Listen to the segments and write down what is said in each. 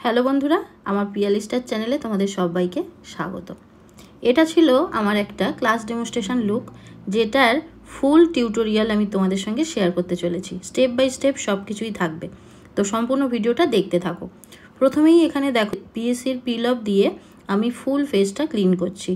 Hello বন্ধুরা, আমার Piyali star চ্যানেলে তোমাদের সবাইকে স্বাগত। এটা ছিল আমার একটা ক্লাস ডেমনস্ট্রেশন লুক, যেটার ফুল টিউটোরিয়াল আমি তোমাদের সঙ্গে শেয়ার করতে চলেছি। স্টেপ বাই স্টেপ সব কিছুই থাকবে, তো সম্পূর্ণ ভিডিওটা দেখতে থাকো। প্রথমেই এখানে দেখো পিএসসির পিল অফ দিয়ে আমি ফুল ফেসটা ক্লিন করছি।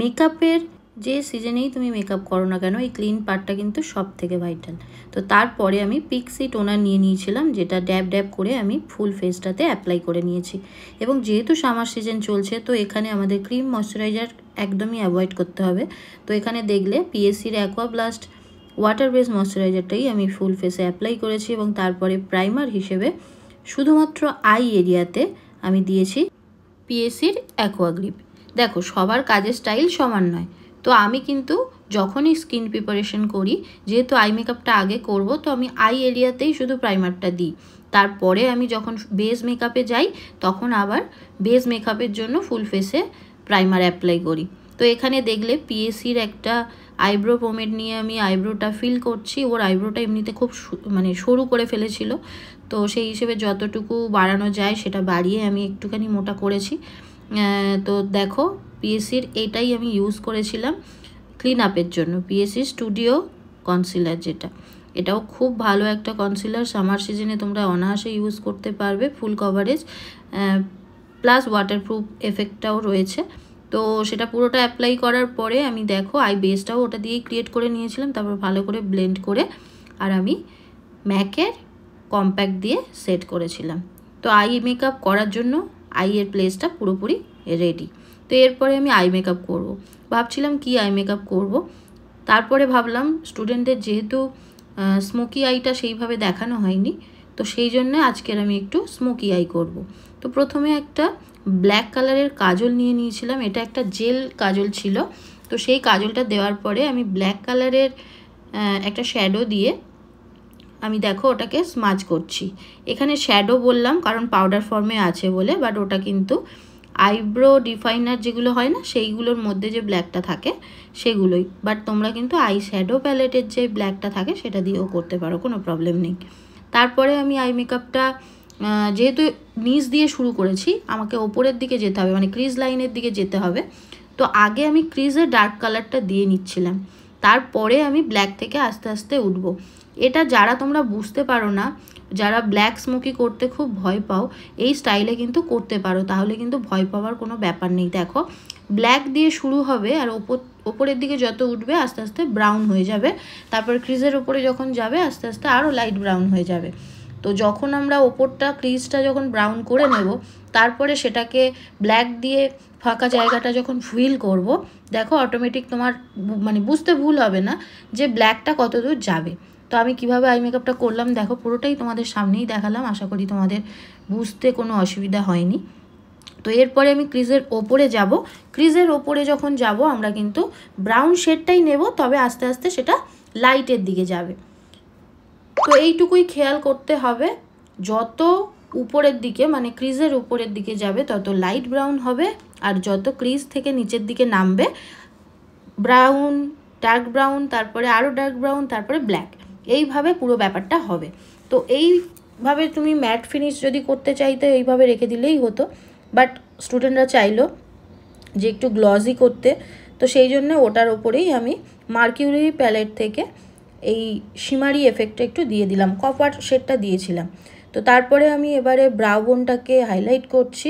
মেকআপের যে সিজনেই তুমি মেকআপ করো না কেন, এই ক্লিন পার্টটা কিন্তু সব থেকে ভাইটাল। তো তারপরে আমি পিক্সি টোনার নিয়ে নিয়েছিলাম, যেটা ড্যাব ড্যাব করে আমি ফুল ফেসটাতে অ্যাপ্লাই করে নিয়েছি। এবং যেহেতু সামার সিজন চলছে, তো এখানে আমাদের ক্রিম ময়শ্চারাইজার একদমই অ্যাভয়েড করতে হবে। তো এখানে দেখলে পিএসসির অ্যাকোয়া ব্লাস্ট ওয়াটার বেস ময়শ্চারাইজারটাই আমি ফুল ফেসে অ্যাপ্লাই করেছি। এবং তারপরে প্রাইমার হিসেবে শুধুমাত্র আই এরিয়াতে আমি দিয়েছি পিএসসির অ্যাকোয়া গ্রিপ। দেখো, সবার কাজের স্টাইল সমান নয়, তো আমি কিন্তু যখনই স্কিন প্রিপারেশন করি, যেহেতু আই মেকআপটা আগে করব, তো আমি আই এরিয়াতেই শুধু প্রাইমারটা দিই। তারপরে আমি যখন বেস মেকআপে যাই, তখন আবার বেস মেকআপের জন্য ফুল ফেসে প্রাইমার অ্যাপ্লাই করি। তো এখানে দেখলে পিএসসির একটা আইব্রো পোমেড নিয়ে আমি আইব্রোটা ফিল করছি। ওর আইব্রোটা এমনিতে খুব সরু করে ফেলেছিল, তো সেই হিসেবে যতটুকু বাড়ানো যায় সেটা বাড়িয়ে আমি একটুখানি মোটা করেছি। তো দেখো, পিএসসির এটাই আমি ইউজ করেছিলাম ক্লিন আপের জন্য, পিএসসি স্টুডিও কনসিলার, যেটা এটাও খুব ভালো একটা কনসিলার। সামার সিজনে তোমরা অনায়াসে ইউজ করতে পারবে, ফুল কভারেজ প্লাস ওয়াটারপ্রুফ এফেক্টটাও রয়েছে। তো সেটা পুরোটা অ্যাপ্লাই করার পরে আমি দেখো আই বেসটাও ওটা দিয়েই ক্রিয়েট করে নিয়েছিলাম। তারপর ভালো করে ব্লেন্ড করে আর আমি ম্যাকের কম্প্যাক্ট দিয়ে সেট করেছিলাম। তো আই মেকআপ করার জন্য আইয়ের প্লেসটা পুরোপুরি রেডি। তো এরপরে আমি আই মেকআপ করব। ভাবছিলাম কি আই মেকআপ করব, তারপরে ভাবলাম স্টুডেন্টদের যেহেতু স্মোকি আইটা সেইভাবে দেখানো হয়নি, তো সেই জন্য আজকের আমি একটু স্মোকি আই করব। তো প্রথমে একটা ব্ল্যাক কালারের কাজল নিয়ে নিয়েছিলাম, এটা একটা জেল কাজল ছিল। তো সেই কাজলটা দেওয়ার পরে আমি ব্ল্যাক কালারের একটা শ্যাডো দিয়ে আমি দেখো ওটাকে স্মাজ করছি। এখানে শ্যাডো বললাম কারণ পাউডার ফর্মে আছে বলে, বাট ওটা কিন্তু আইব্রো ডিফাইনার যেগুলো হয় না, সেইগুলোর মধ্যে যে ব্ল্যাকটা থাকে সেগুলোই। বাট তোমরা কিন্তু আই শ্যাডো প্যালেটের যে ব্ল্যাকটা থাকে সেটা দিয়েও করতে পারো, কোনো প্রবলেম নেই। তারপরে আমি আই মেকআপটা যেহেতু নিচ দিয়ে শুরু করেছি, আমাকে ওপরের দিকে যেতে হবে, মানে ক্রিজ লাইনের দিকে যেতে হবে। তো আগে আমি ক্রিজে ডার্ক কালারটা দিয়ে নিচ্ছিলাম, তারপরে আমি ব্ল্যাক থেকে আস্তে আস্তে উঠবো। এটা যারা তোমরা বুঝতে পারো না, যারা ব্ল্যাক স্মোকি করতে খুব ভয় পাও, এই স্টাইলে কিন্তু করতে পারো, তাহলে কিন্তু ভয় পাওয়ার কোনো ব্যাপার নেই। দেখো, ব্ল্যাক দিয়ে শুরু হবে আর ওপরের দিকে যত উঠবে আস্তে আস্তে ব্রাউন হয়ে যাবে। তারপর ক্রিজের ওপরে যখন যাবে আস্তে আস্তে আরও লাইট ব্রাউন হয়ে যাবে। তো যখন আমরা ওপরটা ক্রিজটা যখন ব্রাউন করে নেব, তারপরে সেটাকে ব্ল্যাক দিয়ে ফাঁকা জায়গাটা যখন ফিল করব, দেখো অটোমেটিক তোমার মানে বুঝতে ভুল হবে না যে ব্ল্যাকটা কত দূর যাবে। তো আমি কিভাবে আই মেকআপটা করলাম দেখো, পুরোটাই তোমাদের সামনেই দেখালাম, আশা করি তোমাদের বুঝতে কোনো অসুবিধা হয়নি। তো এরপরে আমি ক্রিজের ওপরে যাব। ক্রিজের ওপরে যখন যাব আমরা কিন্তু ব্রাউন শেডটাই নেব, তবে আস্তে আস্তে সেটা লাইটের দিকে যাবে। তো এইটুকুই খেয়াল করতে হবে, যত উপরের দিকে মানে ক্রিজের উপরের দিকে যাবে তত লাইট ব্রাউন হবে, আর যত ক্রিজ থেকে নিচের দিকে নামবে ব্রাউন, ডার্ক ব্রাউন, তারপরে আরও ডার্ক ব্রাউন, তারপরে ব্ল্যাক, এইভাবে পুরো ব্যাপারটা হবে। তো এইভাবে তুমি ম্যাট ফিনিশ যদি করতে চাইতে এইভাবে রেখে দিলেই হতো, বাট স্টুডেন্টরা চাইলো যে একটু গ্লসি করতে, তো সেই জন্য ওটার ওপরেই আমি মার্কিউরি প্যালেট থেকে এই শিমারি এফেক্টটা একটু দিয়ে দিলাম, কপার শেডটা দিয়েছিলাম। তো তারপরে আমি এবারে ব্রাউ বোনটাকে হাইলাইট করছি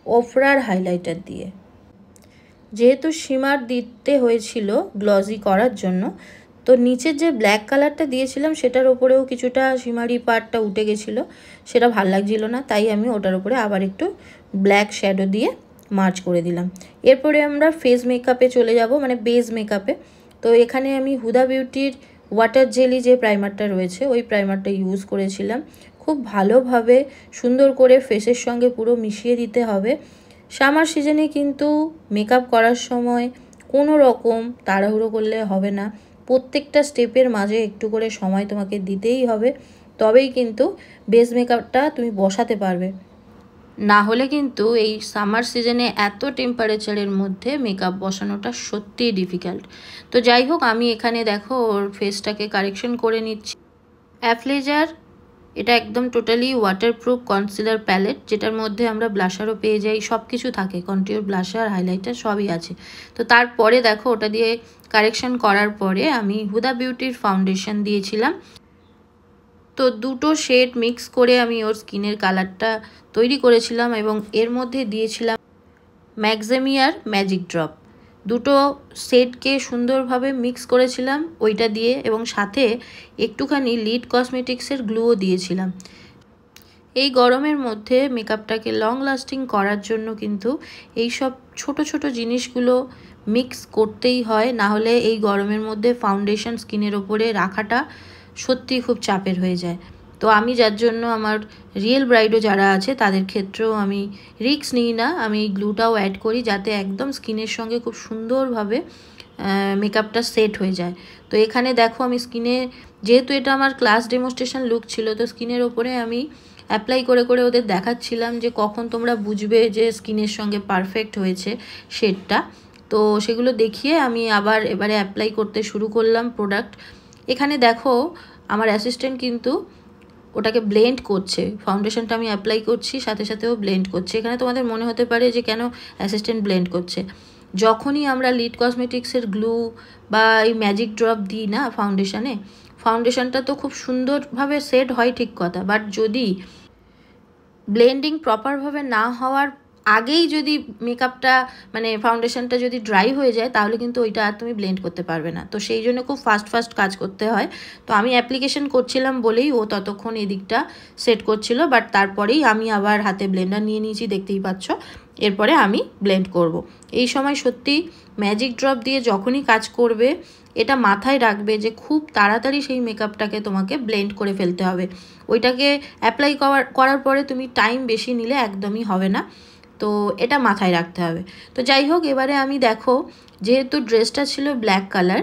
ওফরার হাইলাইটার দিয়ে। যেহেতু শিমার দিতে হয়েছিল গ্লসি করার জন্য, তো নিচের যে ব্ল্যাক কালারটা দিয়েছিলাম সেটার ওপরেও কিছুটা শিমারি পার্টটা উঠে গেছিলো, সেটা ভাল লাগছিল না, তাই আমি ওটার উপরে আবার একটু ব্ল্যাক শ্যাডো দিয়ে মার্চ করে দিলাম। এরপরে আমরা ফেস মেকআপে চলে যাব, মানে বেস মেকআপে। তো এখানে আমি হুদা বিউটির ওয়াটার জেলি যে প্রাইমারটা রয়েছে, ওই প্রাইমারটা ইউজ করেছিলাম। খুব ভালোভাবে সুন্দর করে ফেসের সঙ্গে পুরো মিশিয়ে দিতে হবে। সামার সিজনে কিন্তু মেকআপ করার সময় কোনো রকম তাড়াহুড়ো করলে হবে না, প্রত্যেকটা স্টেপের মাঝে একটু করে সময় তোমাকে দিতেই হবে, তবেই কিন্তু বেস মেকআপটা তুমি বসাতে পারবে। না হলে কিন্তু এই সামার সিজনে এত টেম্পারেচারের মধ্যে মেকআপ বসানোটা সত্যিই ডিফিকাল্ট। তো যাই হোক, আমি এখানে দেখো ওর ফেসটাকে কারেকশন করে নিচ্ছি। অ্যাফ্লেজার এটা একদম টোটালি ওয়াটারপ্রুফ কনসিলার প্যালেট, যেটার মধ্যে আমরা ব্লাশারও পেয়ে যাই, সব কিছু থাকে, কন্ট্যুর, ব্লাশার, হাইলাইটার সবই আছে। তো তারপরে দেখো ওটা দিয়ে কারেকশন করার পরে আমি হুদা বিউটির ফাউন্ডেশন দিয়েছিলাম। তো দুটো শেড মিক্স করে আমি ওর স্কিনের কালারটা তৈরি করেছিলাম এবং এর মধ্যে দিয়েছিলাম ম্যাক্সিমিয়ার ম্যাজিক ড্রপ। দুটো সেটকে সুন্দরভাবে মিক্স করেছিলাম ওইটা দিয়ে, এবং সাথে একটুখানি লিড কসমেটিক্সের গ্লুও দিয়েছিলাম। এই গরমের মধ্যে মেকআপটাকে লং লাস্টিং করার জন্য কিন্তু এই সব ছোট ছোট জিনিসগুলো মিক্স করতেই হয়, না হলে এই গরমের মধ্যে ফাউন্ডেশন স্কিনের ওপরে রাখাটা সত্যি খুব চাপের হয়ে যায়। তো আমি যার জন্য আমার রিয়েল ব্রাইডও যারা আছে তাদের ক্ষেত্রেও আমি রিস্ক নিই না, আমি গ্লুটাও অ্যাড করি যাতে একদম স্কিনের সঙ্গে খুব সুন্দরভাবে মেকআপটা সেট হয়ে যায়। তো এখানে দেখো আমি স্কিনে, যেহেতু এটা আমার ক্লাস ডেমনস্ট্রেশন লুক ছিল, তো স্কিনের ওপরে আমি অ্যাপ্লাই করে করে ওদের দেখাচ্ছিলাম যে কখন তোমরা বুঝবে যে স্কিনের সঙ্গে পারফেক্ট হয়েছে শেডটা। তো সেগুলো দেখিয়ে আমি আবার এবারে অ্যাপ্লাই করতে শুরু করলাম প্রোডাক্ট। এখানে দেখো আমার অ্যাসিস্ট্যান্ট কিন্তু ওটাকে ব্লেন্ড করছে, ফাউন্ডেশনটা আমি অ্যাপ্লাই করছি সাথে সাথেও ব্লেন্ড করছে। এখানে তোমাদের মনে হতে পারে যে কেন অ্যাসিস্ট্যান্ট ব্লেন্ড করছে। যখনই আমরা লিড কসমেটিক্সের গ্লু বা এই ম্যাজিক ড্রপ দিই না ফাউন্ডেশনে, ফাউন্ডেশনটা তো খুব সুন্দরভাবে সেট হয় ঠিক কথা, বাট যদি ব্লেন্ডিং প্রপারভাবে না হওয়ার আগেই যদি মেকআপটা মানে ফাউন্ডেশনটা যদি ড্রাই হয়ে যায় তাহলে কিন্তু ওইটা আর তুমি ব্লেন্ড করতে পারবে না। তো সেই জন্য খুব ফাস্ট কাজ করতে হয়। তো আমি অ্যাপ্লিকেশন করছিলাম বলেই ও ততক্ষণ এদিকটা সেট করছিল, বাট তারপরেই আমি আবার হাতে ব্লেন্ডার নিয়ে নিয়েছি, দেখতেই পাচ্ছ। এরপরে আমি ব্লেন্ড করব। এই সময় সত্যি ম্যাজিক ড্রপ দিয়ে যখনই কাজ করবে এটা মাথায় রাখবে যে খুব তাড়াতাড়ি সেই মেকআপটাকে তোমাকে ব্লেন্ড করে ফেলতে হবে। ওইটাকে অ্যাপ্লাই করার পরে তুমি টাইম বেশি নিলে একদমই হবে না, তো এটা মাথায় রাখতে হবে। তো যাই হোক, এবারে আমি দেখো যেহেতু ড্রেসটা ছিল ব্ল্যাক কালার,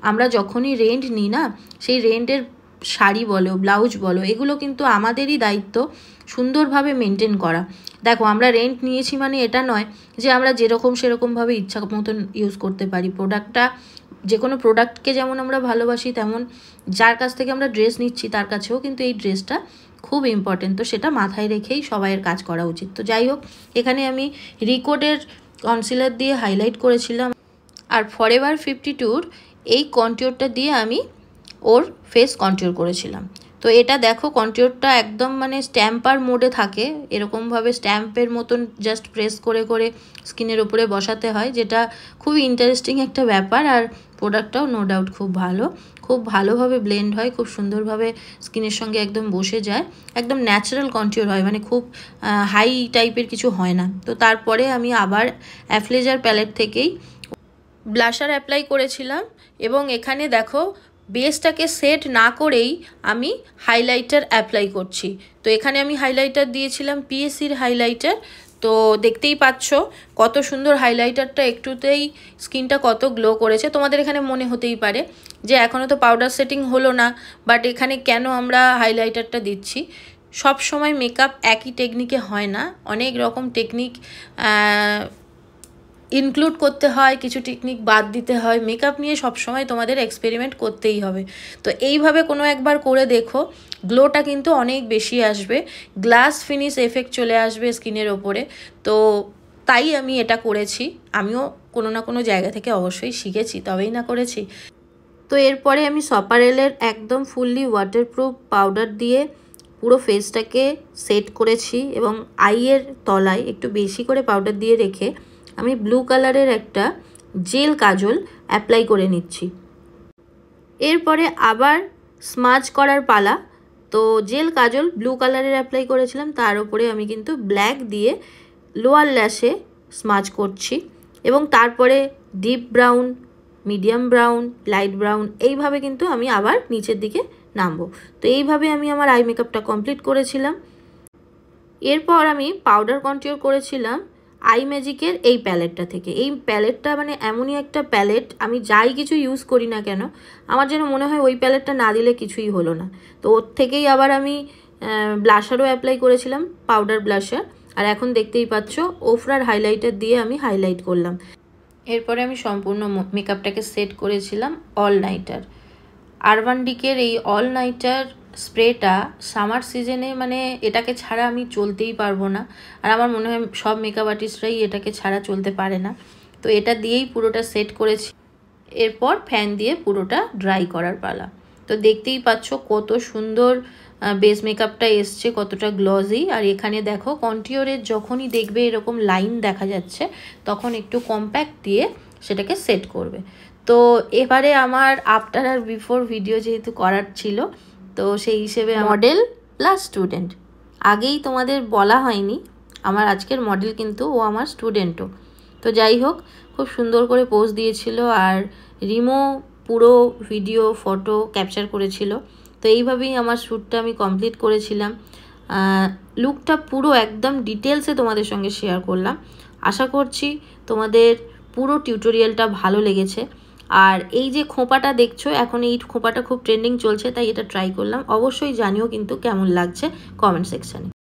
আমরা যখনই রেন্ট নিই না, সেই রেন্টের শাড়ি বলো ব্লাউজ বলো এগুলো কিন্তু আমাদেরই দায়িত্ব সুন্দরভাবে মেনটেন করা। দেখো আমরা রেন্ট নিয়েছি মানে এটা নয় যে আমরা যেরকম সেরকমভাবে ইচ্ছা মতন ইউজ করতে পারি প্রোডাক্টটা। যে কোনো প্রোডাক্টকে যেমন আমরা ভালোবাসি, তেমন যার কাছ থেকে আমরা ড্রেস নিচ্ছি তার কাছেও কিন্তু এই ড্রেসটা খুব ইম্পর্টেন্ট। তো সেটা মাথায় রেখেই সবাইয়ের কাজ করা উচিত। তো যাই হোক, এখানে আমি রিকোডের কনসিলার দিয়ে হাইলাইট করেছিলাম, আর ফরএভার 52 এই কন্ট্যুরটা দিয়ে আমি ওর ফেস কন্ট্যুর করেছিলাম। তো এটা দেখো কন্ট্যুরটা একদম মানে স্ট্যাম্পার মোডে থাকে, এরকমভাবে স্ট্যাম্পের মতন জাস্ট প্রেস করে করে স্কিনের উপরে বসাতে হয়, যেটা খুবই ইন্টারেস্টিং একটা ব্যাপার। আর প্রোডাক্টটাও নো ডাউট খুব ভালোভাবে ব্লেন্ড হয়, খুব সুন্দরভাবে স্কিনের সঙ্গে একদম বসে যায়, একদম ন্যাচারাল কন্ট্যুর হয়, মানে খুব হাই টাইপের কিছু হয় না। তো তারপরে আমি আবার অ্যাফলেজার প্যালেট থেকেই ব্লাশার অ্যাপ্লাই করেছিলাম, এবং এখানে দেখো বেসটাকে সেট না করেই আমি হাইলাইটার অ্যাপ্লাই করছি। তো এখানে আমি হাইলাইটার দিয়েছিলাম পিএসসির হাইলাইটার। তো দেখতেই পাচ্ছ কত সুন্দর হাইলাইটারটা, একটুতেই স্কিনটা কত গ্লো করেছে। তোমাদের এখানে মনে হতেই পারে যে এখনও তো পাউডার সেটিং হলো না, বাট এখানে কেন আমরা হাইলাইটারটা দিচ্ছি। সব সময় মেকআপ একই টেকনিকে হয় না, অনেক রকম টেকনিক ইনক্লুড করতে হয়, কিছু টেকনিক বাদ দিতে হয়। মেকআপ নিয়ে সবসময় তোমাদের এক্সপেরিমেন্ট করতেই হবে। তো এইভাবে কোনো একবার করে দেখো, গ্লোটা কিন্তু অনেক বেশি আসবে, গ্লাস ফিনিশ এফেক্ট চলে আসবে স্কিনের ওপরে। তো তাই আমি এটা করেছি, আমিও কোনো না কোনো জায়গা থেকে অবশ্যই শিখেছি, তবেই না করেছি। তো এরপরে আমি সপারেলের একদম ফুললি ওয়াটারপ্রুফ পাউডার দিয়ে পুরো ফেসটাকে সেট করেছি, এবং আইয়ের তলায় একটু বেশি করে পাউডার দিয়ে রেখে আমি ব্লু কালারের একটা জেল কাজল অ্যাপ্লাই করে নিচ্ছি। এরপরে আবার স্মাজ করার পালা। তো জেল কাজল ব্লু কালারের অ্যাপ্লাই করেছিলাম, তার উপরে আমি কিন্তু ব্ল্যাক দিয়ে লোয়ার ল্যাশে স্মাজ করছি, এবং তারপরে deep brown, medium brown, light brown, এইভাবে কিন্তু আমি আবার নিচের দিকে নামবো। তো এইভাবে আমি আমার আই মেকআপটা কমপ্লিট করেছিলাম। এরপর আমি পাউডার কন্ট্যুর করেছিলাম আই ম্যাজিকের এই প্যালেটটা থেকে। এই প্যালেটটা মানে এমনই একটা প্যালেট, আমি যাই কিছু ইউজ করি না কেন আমার যেন মনে হয় ওই প্যালেটটা না দিলে কিছুই হলো না। তো ওর থেকেই আবার আমি ব্লাশারও অ্যাপ্লাই করেছিলাম, পাউডার ব্লাশার। আর এখন দেখতেই পাচ্ছ ওফরার হাইলাইটার দিয়ে আমি হাইলাইট করলাম। এরপরে আমি সম্পূর্ণ মেকআপটাকে সেট করেছিলাম অল নাইটার। আরবান ডিকের এই অল নাইটার স্প্রেটা সামার সিজনে মানে এটাকে ছাড়া আমি চলতেই পারবো না, আর আমার মনে হয় সব মেকআপ আর্টিস্টরাই এটাকে ছাড়া চলতে পারে না। তো এটা দিয়েই পুরোটা সেট করেছি, এরপর ফ্যান দিয়ে পুরোটা ড্রাই করার পালা। তো দেখতেই পাচ্ছ কত সুন্দর বেস মেকআপটা এসছে, কতটা গ্লজি। আর এখানে দেখো কন্টিওরের যখনই দেখবে এরকম লাইন দেখা যাচ্ছে তখন একটু কম্প্যাক্ট দিয়ে সেটাকে সেট করবে। তো এবারে আমার আফটার আর বিফোর ভিডিও যেহেতু করার ছিল, তো সেই হিসেবে মডেল প্লাস স্টুডেন্ট, আগেই তোমাদের বলা হয়নি আমার আজকের মডেল কিন্তু ও আমার স্টুডেন্টও। তো যাই হোক, খুব সুন্দর করে পোজ দিয়েছিল, আর রিমো পুরো ভিডিও ফটো ক্যাপচার করেছিল। তো এইভাবেই আমার শ্যুটটা আমি কমপ্লিট করেছিলাম। লুকটা পুরো একদম ডিটেলসে তোমাদের সঙ্গে শেয়ার করলাম। আশা করছি তোমাদের পুরো টিউটোরিয়ালটা ভালো লেগেছে। আর এই যে খোঁপাটা দেখছো, এখন এই খোঁপাটা খুব ট্রেন্ডিং চলছে, তাই এটা ট্রাই করলাম। অবশ্যই জানিও কিন্তু কেমন লাগছে কমেন্ট সেকশানে।